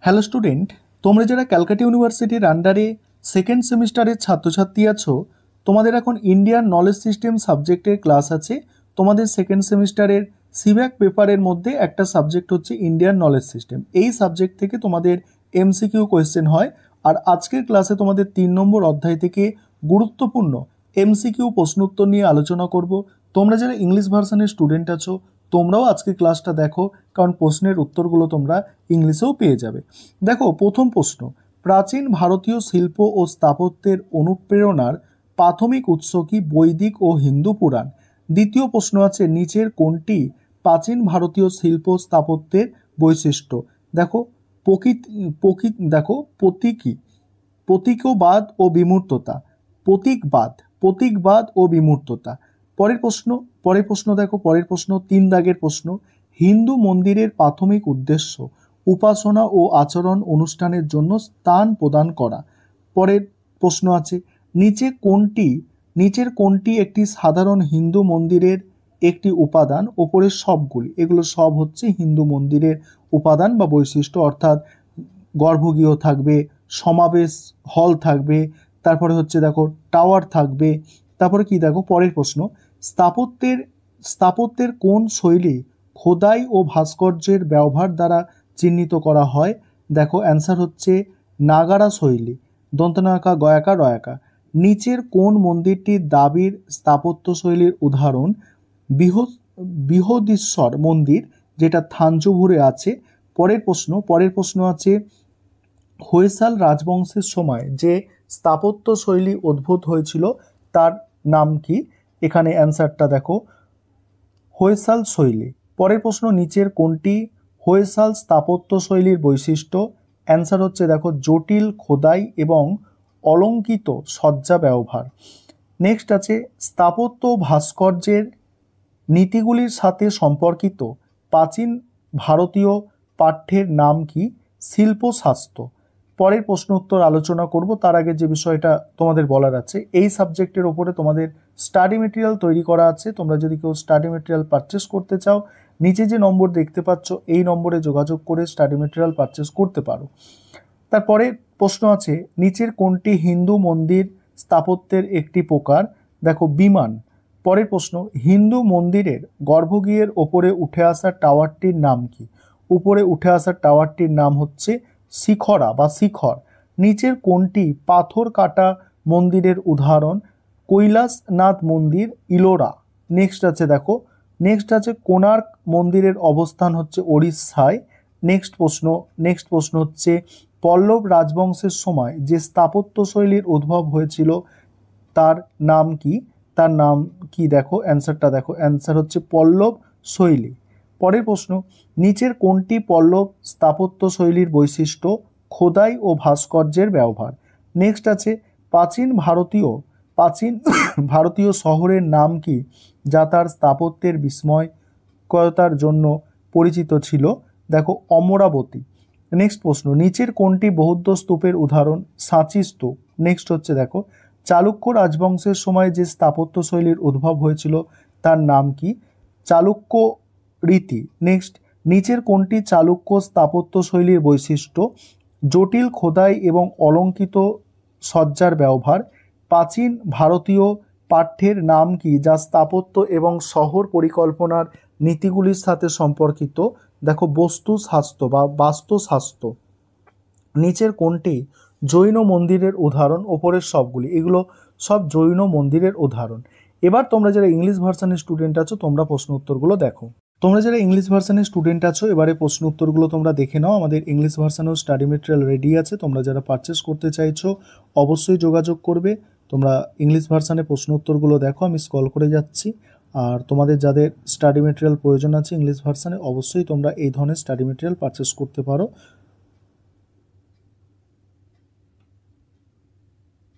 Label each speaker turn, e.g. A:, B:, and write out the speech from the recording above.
A: Hello student, তোমরা যারা ক্যালকাটা ইউনিভার্সিটির আন্ডারে সেকেন্ড সেমিস্টারের ছাত্রছাত্রী আছো, তোমাদের এখন ইন্ডিয়ান নলেজ সিস্টেম সাবজেক্টের ক্লাস আছে। তোমাদের সেকেন্ড সেমিস্টারের সিব্যাক পেপারের মধ্যে একটা সাবজেক্ট হচ্ছে ইন্ডিয়ান নলেজ সিস্টেম। এই সাবজেক্ট থেকে তোমাদের এমসিকিউ কোয়েশ্চেন হয়। আর আজকের ক্লাসে তোমাদের 3 নম্বর অধ্যায় থেকে গুরুত্বপূর্ণ এমসিকিউ প্রশ্ন উত্তর নিয়ে আলোচনা করব। তোমরা যারা ইংলিশ ভার্সনের স্টুডেন্ট আছো, তোমরাও আজকে ক্লাসটা দেখো, কারণ প্রশ্নের উত্তরগুলো তোমরা ইংলিশেও পেয়ে যাবে। দেখো, প্রথম প্রশ্ন, প্রাচীন ভারতীয় শিল্প ও স্থাপত্যের অনুপ্রেরণার প্রাথমিক উৎস কি বৈদিক ও হিন্দু পুরাণ? দ্বিতীয় প্রশ্ন আছে, নিচের কোনটি প্রাচীন ভারতীয় শিল্প স্থাপত্যের বৈশিষ্ট্য? দেখো, প্রতীকবাদ ও বিমূর্ততা, প্রতীকবাদ ও বিমূর্ততা। পরের প্রশ্ন দেখো, পরের প্রশ্ন 3 দাগের প্রশ্ন, হিন্দু মন্দিরের প্রাথমিক উদ্দেশ্য উপাসনা ও আচরণ অনুষ্ঠানের জন্য স্থান প্রদান করা। পরের প্রশ্ন আছে, নিচের কোনটি একটি সাধারণ হিন্দু মন্দিরের একটি উপাদান? ওপরের সবগুলি, এগুলো সব হচ্ছে হিন্দু মন্দিরের উপাদান বা বৈশিষ্ট্য, অর্থাৎ গর্ভগৃহ থাকবে, সমাবেশ হল থাকবে, তারপরে হচ্ছে দেখো টাওয়ার থাকবে। তারপরে কি দেখো, পরের প্রশ্ন, স্থাপত্যের কোন শৈলী খোদাই ও ভাস্কর্যের ব্যবহার দ্বারা চিহ্নিত করা হয়? দেখো, অ্যান্সার হচ্ছে নাগারা শৈলী, দন্তনাকা গয়াকা রয়াকা। নিচের কোন মন্দিরটি দাবির স্থাপত্য শৈলীর উদাহরণ? বৃহদীশ্বর মন্দির, যেটা থাঞ্জাভুরে আছে। পরের প্রশ্ন আছে, হৈসাল রাজবংশের সময় যে স্থাপত্য শৈলী উদ্ভূত হয়েছিল তার নাম কি? এখানে অ্যান্সারটা দেখো, হৈসাল শৈলী। পরের প্রশ্ন, নিচের কোনটি হৈসাল স্থাপত্য শৈলীর বৈশিষ্ট্য? অ্যান্সার হচ্ছে দেখো, জটিল খোদাই এবং অলঙ্কিত সজ্জা ব্যবহার। নেক্সট আছে, স্থাপত্য ভাস্কর্যের নীতিগুলির সাথে সম্পর্কিত প্রাচীন ভারতীয় পাঠ্যের নাম কি? শিল্পশাস্ত্র। পরের প্রশ্ন উত্তর আলোচনা করব, তার আগে যে বিষয়টা তোমাদের বলার আছে, এই সাবজেক্টের ওপরে তোমাদের স্টাডি মেটেরিয়াল তৈরি করা আছে। তোমরা যদি কেউ স্টাডি মেটেরিয়াল পারচেস করতে চাও, নিচে যে নম্বর দেখতে পাচ্ছ এই নম্বরে যোগাযোগ করে স্টাডি মেটেরিয়াল পারচেস করতে পারো। তারপরে প্রশ্ন আছে, নিচের কোনটি হিন্দু মন্দির স্থাপত্যের একটি প্রকার? দেখো, বিমান। পরের প্রশ্ন, হিন্দু মন্দিরের গর্ভগৃহের ওপরে উঠে আসা টাওয়ারটির নাম কি? উপরে উঠে আসা টাওয়ারটির নাম হচ্ছে শিখরা বা শিখর। নিচের কোনটি পাথর কাটা মন্দিরের উদাহরণ? কৈলাসনাথ মন্দির, ইলোরা। নেক্সট আছে কোণার্ক মন্দিরের অবস্থান হচ্ছে ওড়িশায়। নেক্সট প্রশ্ন হচ্ছে, পল্লব রাজবংশের সময় যে স্থাপত্যশৈলীর উদ্ভব হয়েছিল তার নাম কি? দেখো, অ্যান্সার হচ্ছে পল্লব শৈলী। পরের প্রশ্ন, নিচের কোনটি পল্লব স্থাপত্য শৈলীর বৈশিষ্ট্য? খোদাই ও ভাস্কর্যের ব্যবহার। নেক্সট আছে, প্রাচীন ভারতীয় শহরের নাম কি যা তার স্থাপত্যের বিস্ময়করতার জন্য পরিচিত ছিল? দেখো, অমরাবতী। নেক্সট প্রশ্ন, নিচের কোনটি বৌদ্ধ স্তূপের উদাহরণ? সাঁচি স্তূপ। নেক্সট হচ্ছে দেখো, চালুক্য রাজবংশের সময় যে স্থাপত্য শৈলীর উদ্ভব হয়েছিল তার নাম কি? চালুক্য রীতি। নেক্সট, নিচের কোনটি চালুক্য স্থাপত্য শৈলীর বৈশিষ্ট্য? জটিল খোদাই এবং অলঙ্কিত সজ্জার ব্যবহার। প্রাচীন ভারতীয় পাঠ্যের নাম কি যা স্থাপত্য এবং শহর পরিকল্পনার নীতিগুলির সাথে সম্পর্কিত? দেখো, বস্তুশাস্ত্র বা বাস্তুশাস্ত্র। নিচের কোনটি জৈন মন্দিরের উদাহরণ? ওপরের সবগুলি, এগুলো সব জৈন মন্দিরের উদাহরণ। এবার তোমরা যারা ইংলিশ ভার্সনের স্টুডেন্ট আছো, তোমরা প্রশ্ন উত্তরগুলো দেখো। এবারে প্রশ্ন উত্তরগুলো তোমরা দেখে নাও। আমাদের ইংলিশ ভার্সনেও স্টাডি মেটেরিয়াল রেডি আছে। তোমরা যারা পারচেস করতে চাইছো অবশ্যই যোগাযোগ করবে। তোমরা ইংলিশ ভার্সনে প্রশ্ন উত্তরগুলো দেখো, আমি স্ক্রল করে যাচ্ছি। আর তোমাদের যাদের স্টাডি মেটেরিয়াল প্রয়োজন আছে ইংলিশ ভার্সনে, অবশ্যই তোমরা এই ধরনের স্টাডি মেটেরিয়াল পারচেস করতে পারো।